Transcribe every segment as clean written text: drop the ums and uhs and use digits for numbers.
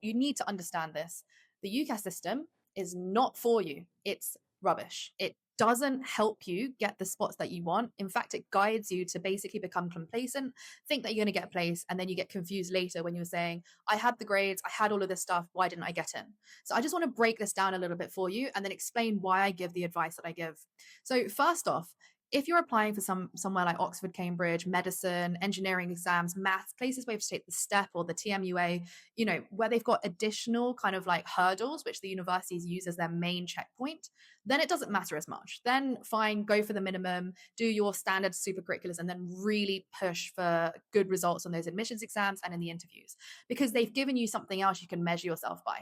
you need to understand this. The UCAS system is not for you. It's rubbish. It doesn't help you get the spots that you want. In fact, it guides you to basically become complacent, think that you're going to get a place, and then you get confused later when you're saying, I had the grades, I had all of this stuff, why didn't I get in? So I just want to break this down a little bit for you and then explain why I give the advice that I give. So first off, if you're applying for somewhere like Oxford, Cambridge, medicine, engineering exams, maths, places where you have to take the STEP or the TMUA, where they've got additional kind of like hurdles, which the universities use as their main checkpoint, then it doesn't matter as much. Then fine, go for the minimum, do your standard super curriculars, and then really push for good results on those admissions exams and in the interviews, because they've given you something else you can measure yourself by.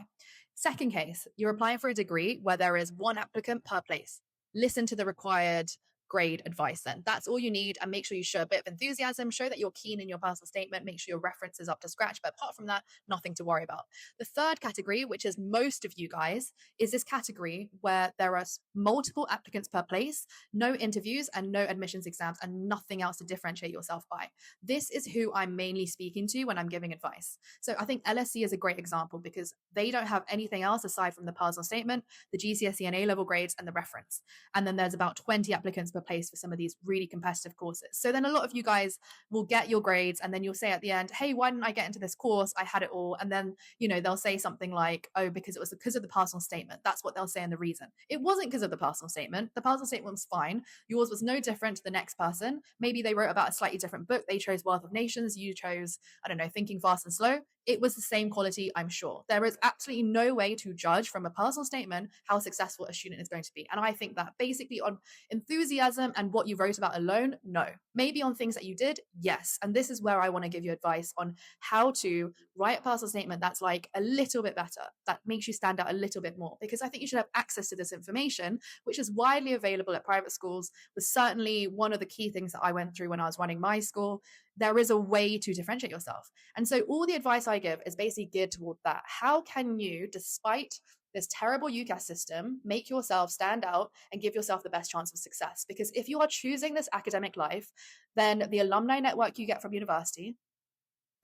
Second case, you're applying for a degree where there is one applicant per place. Listen to the required grade advice then. That's all you need, and make sure you show a bit of enthusiasm, show that you're keen in your personal statement, make sure your reference is up to scratch. But apart from that, nothing to worry about. The third category, which is most of you guys, is this category where there are multiple applicants per place, no interviews and no admissions exams, and nothing else to differentiate yourself by. This is who I'm mainly speaking to when I'm giving advice. So I think LSE is a great example because they don't have anything else aside from the personal statement, the GCSE and A-level grades, and the reference. And then there's about 20 applicants per place for some of these really competitive courses. So then a lot of you guys will get your grades and then you'll say at the end, hey, why didn't I get into this course? I had it all. And then, they'll say something like, oh, because it was because of the personal statement. That's what they'll say in the reason. It wasn't because of the personal statement. The personal statement was fine. Yours was no different to the next person. Maybe they wrote about a slightly different book. They chose Wealth of Nations. You chose, I don't know, Thinking Fast and Slow. It was the same quality, I'm sure. There is absolutely no way to judge from a personal statement how successful a student is going to be. And I think that basically on enthusiasm and what you wrote about alone, no. Maybe on things that you did, yes. And this is where I want to give you advice on how to write a personal statement that's like a little bit better, that makes you stand out a little bit more. Because I think you should have access to this information, which is widely available at private schools, was certainly one of the key things that I went through when I was running my school. There is a way to differentiate yourself. And so all the advice I give is basically geared toward that. How can you, despite this terrible UCAS system, make yourself stand out and give yourself the best chance of success? Because if you are choosing this academic life, then the alumni network you get from university,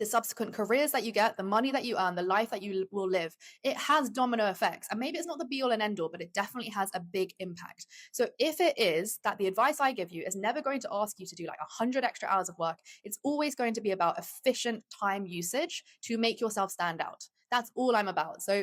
the subsequent careers that you get, the money that you earn, the life that you will live, it has domino effects. And maybe it's not the be all and end all, but it definitely has a big impact. So if it is that the advice I give you is never going to ask you to do like 100 extra hours of work, it's always going to be about efficient time usage to make yourself stand out. That's all I'm about. So